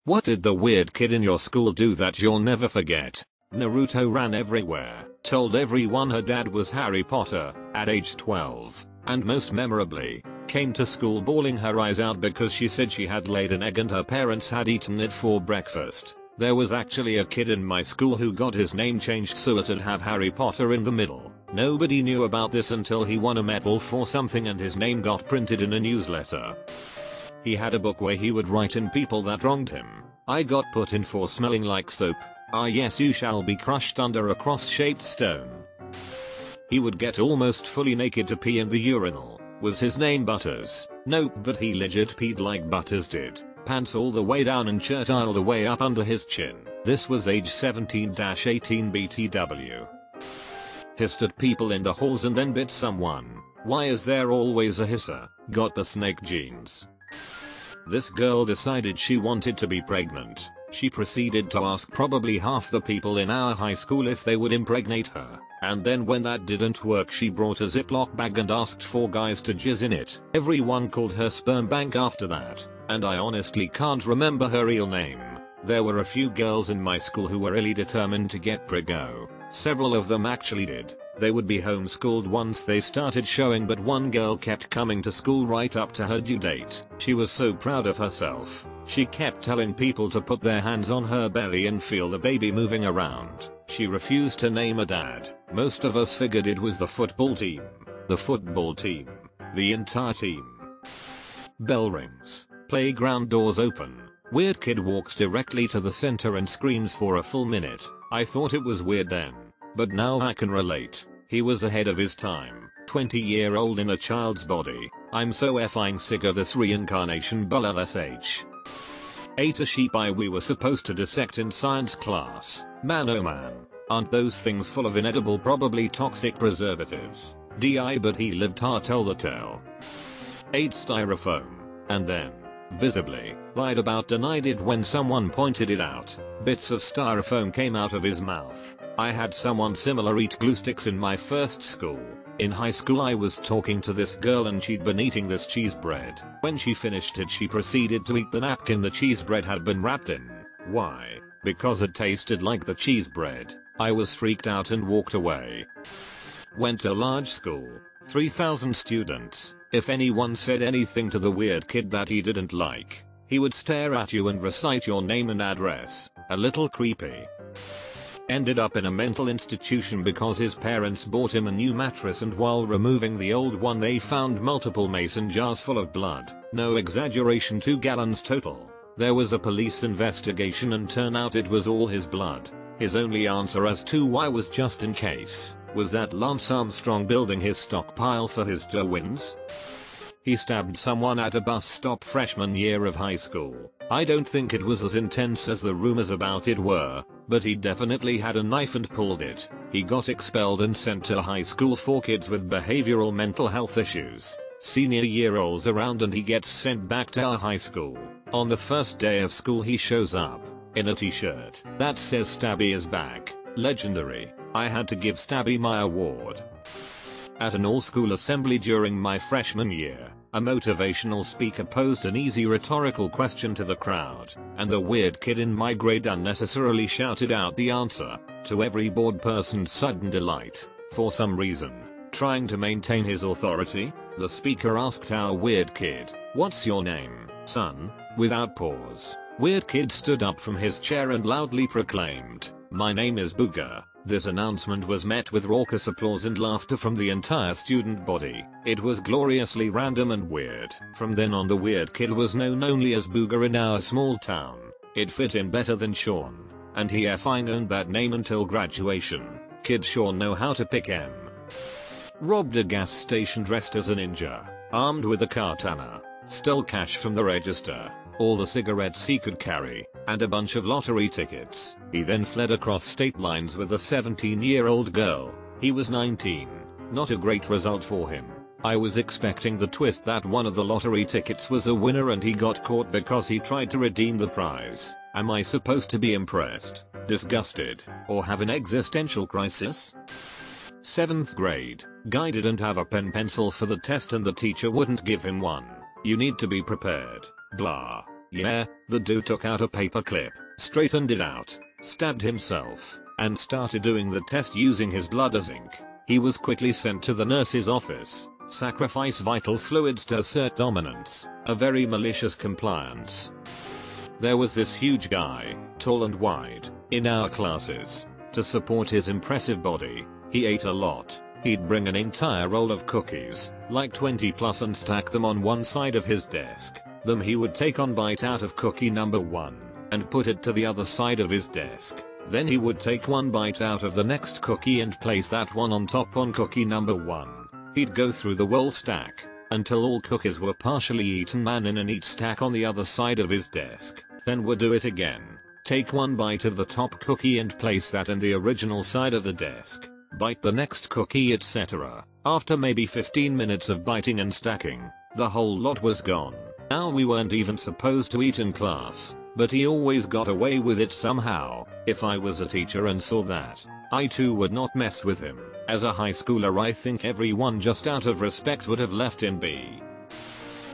What did the weird kid in your school do that you'll never forget? Naruto ran everywhere, told everyone her dad was Harry Potter at age 12, and most memorably, came to school bawling her eyes out because she said she had laid an egg and her parents had eaten it for breakfast. There was actually a kid in my school who got his name changed so it'd have Harry Potter in the middle. Nobody knew about this until he won a medal for something and his name got printed in a newsletter. He had a book where he would write in people that wronged him. I got put in for smelling like soap. Ah yes, you shall be crushed under a cross-shaped stone. He would get almost fully naked to pee in the urinal. Was his name Butters? Nope, but he legit peed like Butters did. Pants all the way down and shirt all the way up under his chin. This was age 17-18 BTW. Hissed at people in the halls and then bit someone. Why is there always a hisser? Got the snake genes. This girl decided she wanted to be pregnant. She proceeded to ask probably half the people in our high school if they would impregnate her. And then when that didn't work, she brought a Ziploc bag and asked for guys to jizz in it. Everyone called her sperm bank after that. And I honestly can't remember her real name. There were a few girls in my school who were really determined to get preggo. Several of them actually did. They would be homeschooled once they started showing, but one girl kept coming to school right up to her due date. She was so proud of herself. She kept telling people to put their hands on her belly and feel the baby moving around. She refused to name a dad. Most of us figured it was the football team. The football team. The entire team. Bell rings. Playground doors open. Weird kid walks directly to the center and screams for a full minute. I thought it was weird then. But now I can relate. He was ahead of his time. 20-year-old in a child's body. I'm so effing sick of this reincarnation bull LSH. Ate a sheep eye we were supposed to dissect in science class. Man oh man. Aren't those things full of inedible, probably toxic preservatives? DI, but he lived hard, tell the tale. Ate styrofoam. And then, visibly, lied about denied it when someone pointed it out. Bits of styrofoam came out of his mouth. I had someone similar eat glue sticks in my first school. In high school I was talking to this girl and she'd been eating this cheese bread. When she finished it, she proceeded to eat the napkin the cheese bread had been wrapped in. Why? Because it tasted like the cheese bread. I was freaked out and walked away. Went to large school. 3,000 students. If anyone said anything to the weird kid that he didn't like, he would stare at you and recite your name and address. A little creepy. Ended up in a mental institution because his parents bought him a new mattress, and while removing the old one they found multiple mason jars full of blood. No exaggeration, 2 gallons total. There was a police investigation and turned out it was all his blood. His only answer as to why was just in case. Was that Lance Armstrong building his stockpile for his Derwins? He stabbed someone at a bus stop freshman year of high school. I don't think it was as intense as the rumors about it were, but he definitely had a knife and pulled it. He got expelled and sent to high school for kids with behavioral mental health issues. Senior year rolls around and he gets sent back to our high school. On the first day of school he shows up in a t-shirt that says Stabby is back. Legendary. I had to give Stabby my award. At an all-school assembly during my freshman year, a motivational speaker posed an easy rhetorical question to the crowd, and the weird kid in my grade unnecessarily shouted out the answer, to every bored person's sudden delight. For some reason, trying to maintain his authority, the speaker asked our weird kid, "What's your name, son?" Without pause, weird kid stood up from his chair and loudly proclaimed, "My name is Booger." This announcement was met with raucous applause and laughter from the entire student body. It was gloriously random and weird. From then on the weird kid was known only as Booger in our small town. It fit in better than Sean, and he effing owned that name until graduation. Kid Sean know how to pick M. Robbed a gas station dressed as a ninja, armed with a katana, stole cash from the register, all the cigarettes he could carry, and a bunch of lottery tickets. He then fled across state lines with a 17-year-old girl. He was 19. Not a great result for him. I was expecting the twist that one of the lottery tickets was a winner and he got caught because he tried to redeem the prize. Am I supposed to be impressed, disgusted, or have an existential crisis? 7th grade. Guy didn't have a pen pencil for the test and the teacher wouldn't give him one. You need to be prepared. Blah. Yeah, the dude took out a paper clip, straightened it out, stabbed himself, and started doing the test using his blood as ink. He was quickly sent to the nurse's office. Sacrifice vital fluids to assert dominance, a very malicious compliance. There was this huge guy, tall and wide, in our classes. To support his impressive body, he ate a lot. He'd bring an entire roll of cookies, like 20 plus, and stack them on one side of his desk. Then he would take one bite out of cookie number 1 and put it to the other side of his desk. Then he would take one bite out of the next cookie and place that one on top on cookie number 1. He'd go through the whole stack until all cookies were partially eaten and in a neat stack on the other side of his desk. Then would do it again. Take one bite of the top cookie and place that in the original side of the desk. Bite the next cookie, etc. After maybe 15 minutes of biting and stacking, the whole lot was gone. Now we weren't even supposed to eat in class, but he always got away with it somehow. If I was a teacher and saw that, I too would not mess with him. As a high schooler, I think everyone just out of respect would have left him be.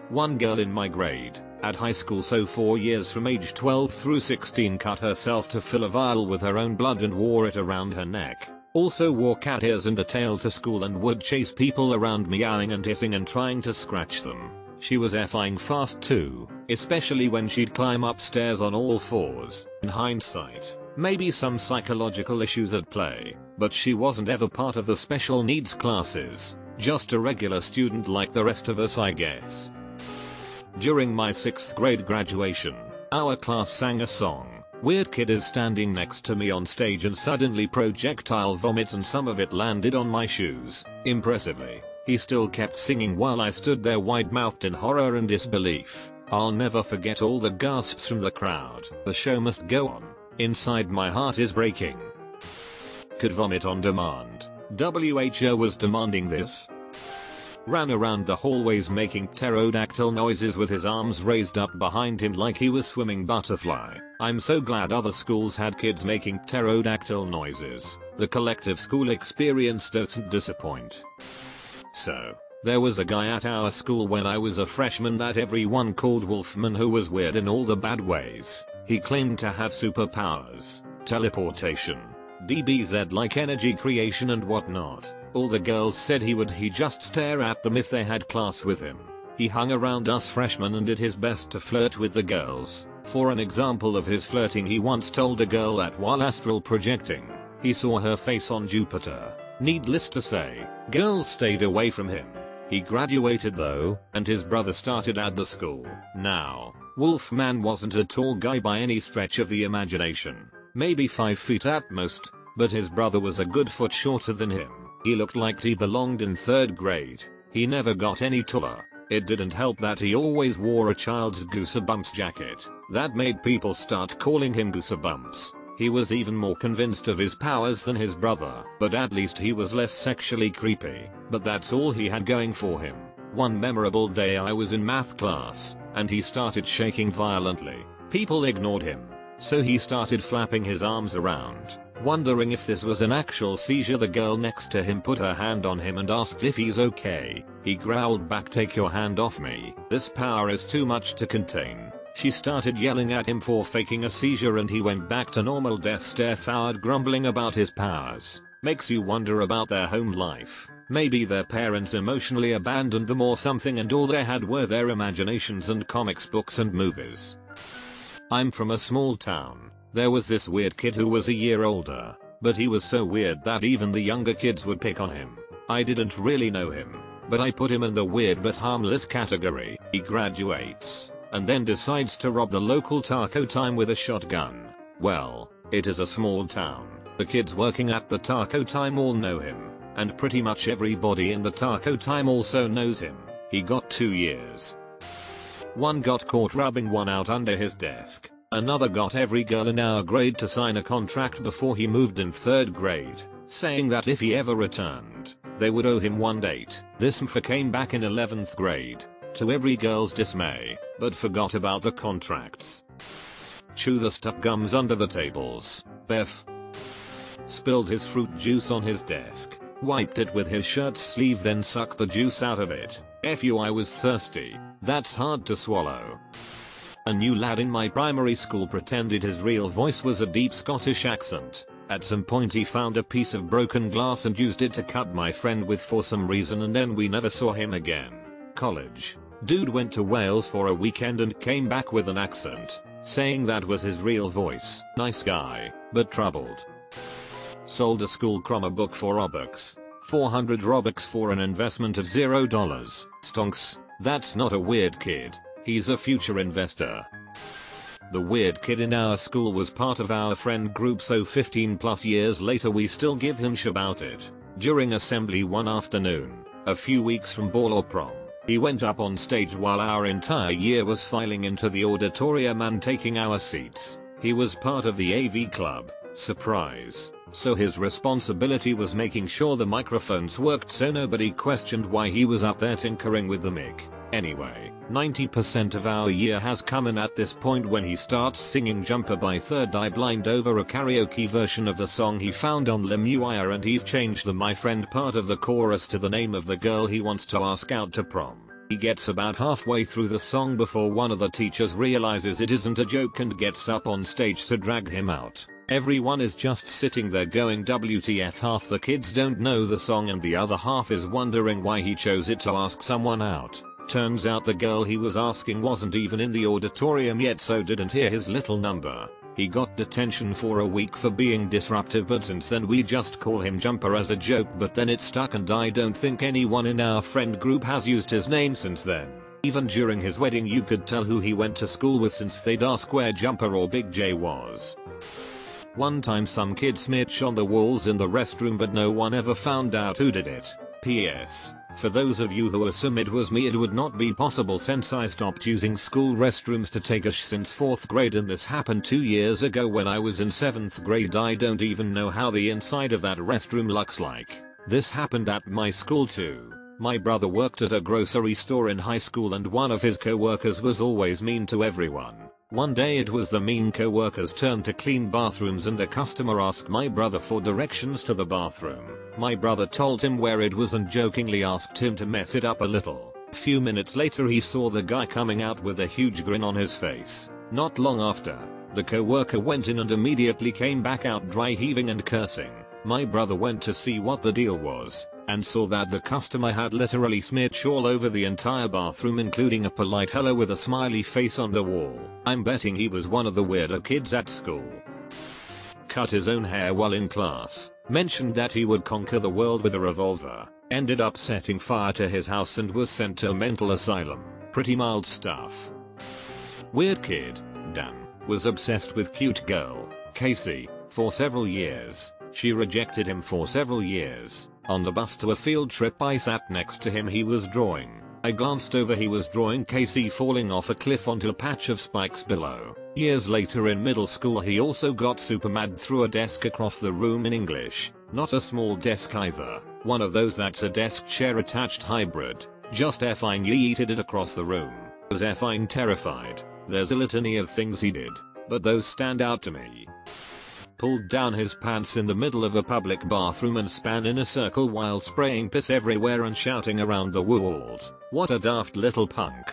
One girl in my grade, at high school, so 4 years from age 12 through 16, cut herself to fill a vial with her own blood and wore it around her neck. Also wore cat ears and a tail to school and would chase people around meowing and hissing and trying to scratch them. She was effing fast too, especially when she'd climb upstairs on all fours. In hindsight, maybe some psychological issues at play, but she wasn't ever part of the special needs classes, just a regular student like the rest of us, I guess. During my 6th grade graduation, our class sang a song. Weird kid is standing next to me on stage and suddenly projectile vomits and some of it landed on my shoes. Impressively, he still kept singing while I stood there wide-mouthed in horror and disbelief. I'll never forget all the gasps from the crowd. The show must go on. Inside my heart is breaking. Could vomit on demand. WHO was demanding this. Ran around the hallways making pterodactyl noises with his arms raised up behind him like he was swimming butterfly. I'm so glad other schools had kids making pterodactyl noises. The collective school experience doesn't disappoint. So, there was a guy at our school when I was a freshman that everyone called Wolfman, who was weird in all the bad ways. He claimed to have superpowers, teleportation, DBZ like energy creation and whatnot. All the girls said he'd just stare at them if they had class with him. He hung around us freshmen and did his best to flirt with the girls. For an example of his flirting, he once told a girl that while astral projecting, he saw her face on Jupiter. Needless to say, girls stayed away from him. He graduated though, and his brother started at the school. Now, Wolfman wasn't a tall guy by any stretch of the imagination. Maybe 5 feet at most, but his brother was a good foot shorter than him. He looked like he belonged in 3rd grade. He never got any taller. It didn't help that he always wore a child's Goosebumps jacket. That made people start calling him Goosebumps. He was even more convinced of his powers than his brother, but at least he was less sexually creepy. But that's all he had going for him. One memorable day I was in math class, and he started shaking violently. People ignored him, so he started flapping his arms around. Wondering if this was an actual seizure, the girl next to him put her hand on him and asked if he's okay. He growled back, "Take your hand off me. This power is too much to contain." She started yelling at him for faking a seizure and he went back to normal death stare forward, grumbling about his powers. Makes you wonder about their home life. Maybe their parents emotionally abandoned them or something and all they had were their imaginations and comics books and movies. I'm from a small town. There was this weird kid who was a year older, but he was so weird that even the younger kids would pick on him. I didn't really know him, but I put him in the weird but harmless category. He graduates, and then decides to rob the local taco time with a shotgun. Well, it is a small town. The kids working at the taco time all know him, and pretty much everybody in the taco time also knows him. He got 2 years. One got caught rubbing one out under his desk. Another got every girl in our grade to sign a contract before he moved in 3rd grade, saying that if he ever returned, they would owe him 1 date. This mf came back in 11th grade, to every girl's dismay, but forgot about the contracts. Chew the stuck gums under the tables. Bef. Spilled his fruit juice on his desk, wiped it with his shirt sleeve, then sucked the juice out of it. F you, I was thirsty. That's hard to swallow. A new lad in my primary school pretended his real voice was a deep Scottish accent. At some point he found a piece of broken glass and used it to cut my friend with for some reason, and then we never saw him again. College. Dude went to Wales for a weekend and came back with an accent, saying that was his real voice. Nice guy, but troubled. Sold a school Chromebook for Robux. 400 Robux for an investment of $0. Stonks. That's not a weird kid. He's a future investor. The weird kid in our school was part of our friend group, so 15 plus years later we still give him shit about it. During assembly one afternoon, a few weeks from ball or prom, he went up on stage while our entire year was filing into the auditorium and taking our seats. He was part of the AV club. Surprise. So his responsibility was making sure the microphones worked so nobody questioned why he was up there tinkering with the mic. Anyway, 90% of our year has come in at this point when he starts singing Jumper by Third Eye Blind over a karaoke version of the song he found on LimeWire, and he's changed the my friend part of the chorus to the name of the girl he wants to ask out to prom. He gets about halfway through the song before one of the teachers realizes it isn't a joke and gets up on stage to drag him out. Everyone is just sitting there going WTF. Half the kids don't know the song and the other half is wondering why he chose it to ask someone out. Turns out the girl he was asking wasn't even in the auditorium yet, so didn't hear his little number. He got detention for a week for being disruptive, but since then we just call him Jumper as a joke, but then it stuck and I don't think anyone in our friend group has used his name since then. Even during his wedding you could tell who he went to school with since they'd ask where Jumper or Big J was. One time some kid smeared on the walls in the restroom, but no one ever found out who did it. PS. For those of you who assume it was me, it would not be possible since I stopped using school restrooms to take a sh since 4th grade, and this happened 2 years ago when I was in 7th grade. I don't even know how the inside of that restroom looks like. This happened at my school too. My brother worked at a grocery store in high school and one of his co-workers was always mean to everyone. One day it was the mean co-worker's turn to clean bathrooms and a customer asked my brother for directions to the bathroom. My brother told him where it was and jokingly asked him to mess it up a little. Few minutes later he saw the guy coming out with a huge grin on his face. Not long after, the co-worker went in and immediately came back out dry heaving and cursing. My brother went to see what the deal was and saw that the customer had literally smeared all over the entire bathroom, including a polite hello with a smiley face on the wall. I'm betting he was one of the weirder kids at school. Cut his own hair while in class. Mentioned that he would conquer the world with a revolver. Ended up setting fire to his house and was sent to a mental asylum. Pretty mild stuff. Weird kid. Dan was obsessed with cute girl, Casey, for several years. She rejected him for several years. On the bus to a field trip I sat next to him, he was drawing. I glanced over, he was drawing Casey falling off a cliff onto a patch of spikes below. Years later in middle school he also got super mad, threw a desk across the room in English. Not a small desk either. One of those that's a desk chair attached hybrid. Just effing yeeted it across the room. Was effing terrified. There's a litany of things he did, but those stand out to me. Pulled down his pants in the middle of a public bathroom and span in a circle while spraying piss everywhere and shouting around the world. What a daft little punk.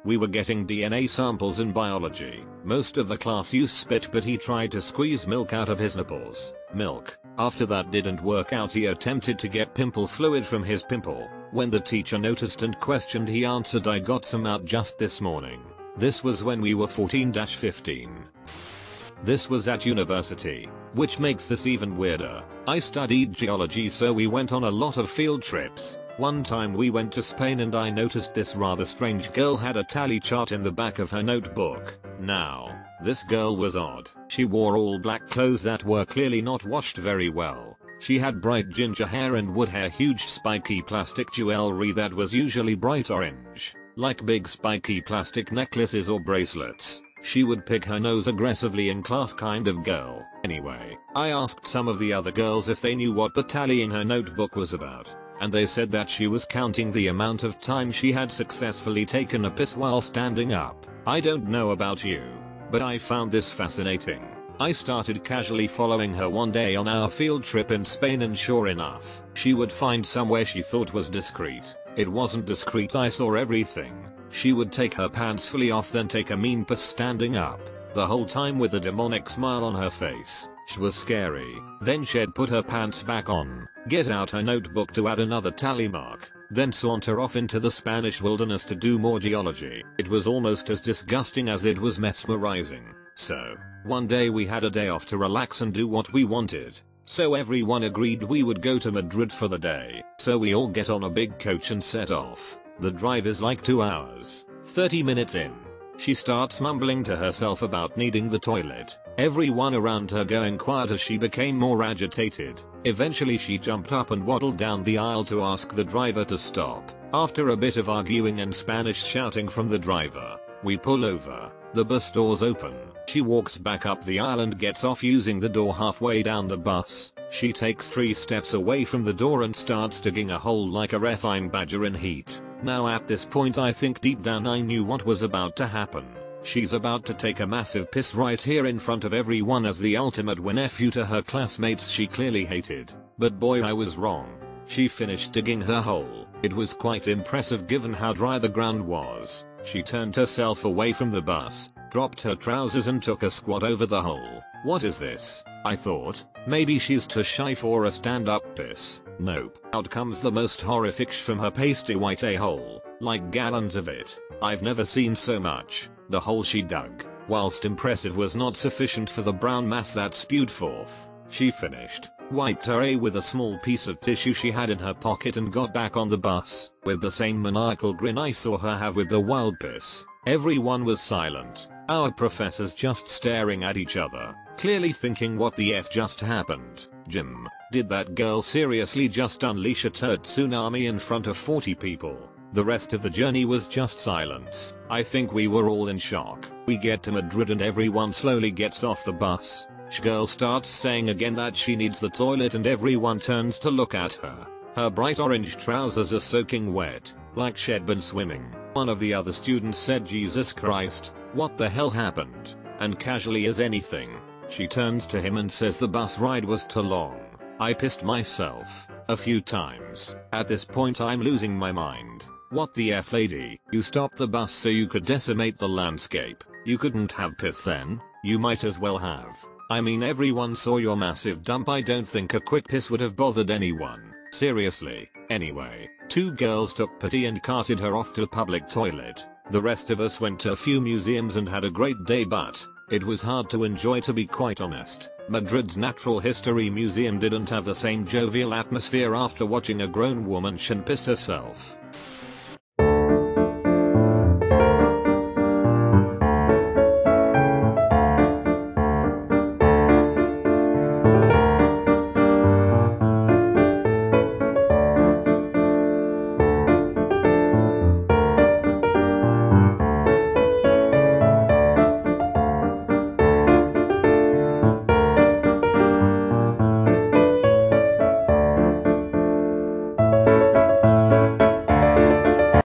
We were getting DNA samples in biology. Most of the class used spit, but he tried to squeeze milk out of his nipples. Milk. After that didn't work out, he attempted to get pimple fluid from his pimple. When the teacher noticed and questioned, he answered, I got some out just this morning. This was when we were 14-15. This was at university, which makes this even weirder. I studied geology, so we went on a lot of field trips. One time we went to Spain and I noticed this rather strange girl had a tally chart in the back of her notebook. Now, this girl was odd. She wore all black clothes that were clearly not washed very well. She had bright ginger hair and would wear huge spiky plastic jewelry that was usually bright orange, like big spiky plastic necklaces or bracelets. She would pick her nose aggressively in class, kind of girl. Anyway, I asked some of the other girls if they knew what the tally in her notebook was about, and they said that she was counting the amount of time she had successfully taken a piss while standing up. I don't know about you, but I found this fascinating. I started casually following her one day on our field trip in Spain, and sure enough, she would find somewhere she thought was discreet. It wasn't discreet, I saw everything. She would take her pants fully off, then take a mean piss standing up, the whole time with a demonic smile on her face. She was scary. Then she'd put her pants back on, get out her notebook to add another tally mark, then saunter off into the Spanish wilderness to do more geology. It was almost as disgusting as it was mesmerizing. So, one day we had a day off to relax and do what we wanted. So everyone agreed we would go to Madrid for the day. So we all get on a big coach and set off. The drive is like 2 hours. 30 minutes in, she starts mumbling to herself about needing the toilet. Everyone around her going quiet as she became more agitated. Eventually she jumped up and waddled down the aisle to ask the driver to stop. After a bit of arguing and Spanish shouting from the driver, we pull over. The bus doors open. She walks back up the aisle and gets off using the door halfway down the bus. She takes 3 steps away from the door and starts digging a hole like a refined badger in heat. Now at this point I think deep down I knew what was about to happen. She's about to take a massive piss right here in front of everyone as the ultimate win F you to her classmates she clearly hated. But boy, I was wrong. She finished digging her hole. It was quite impressive given how dry the ground was. She turned herself away from the bus, dropped her trousers and took a squat over the hole. What is this? I thought. Maybe she's too shy for a stand-up piss. Nope. Out comes the most horrific sh from her pasty white a-hole. Like gallons of it. I've never seen so much. The hole she dug, whilst impressive, was not sufficient for the brown mass that spewed forth. She finished, wiped her A with a small piece of tissue she had in her pocket and got back on the bus, with the same maniacal grin I saw her have with the wild piss. Everyone was silent. Our professors just staring at each other, clearly thinking what the F just happened. Jim, did that girl seriously just unleash a turd tsunami in front of 40 people? The rest of the journey was just silence. I think we were all in shock. We get to Madrid and everyone slowly gets off the bus. Girl starts saying again that she needs the toilet and everyone turns to look at her. Her bright orange trousers are soaking wet, like she'd been swimming. One of the other students said, "Jesus Christ, what the hell happened?" And casually as anything, she turns to him and says the bus ride was too long. I pissed myself a few times. At this point I'm losing my mind. What the F, lady? You stopped the bus so you could decimate the landscape. You couldn't have piss then? You might as well have. I mean, everyone saw your massive dump. I don't think a quick piss would have bothered anyone. Seriously. Anyway, 2 girls took pity and carted her off to a public toilet. The rest of us went to a few museums and had a great day, but it was hard to enjoy, to be quite honest. Madrid's Natural History Museum didn't have the same jovial atmosphere after watching a grown woman shin piss herself.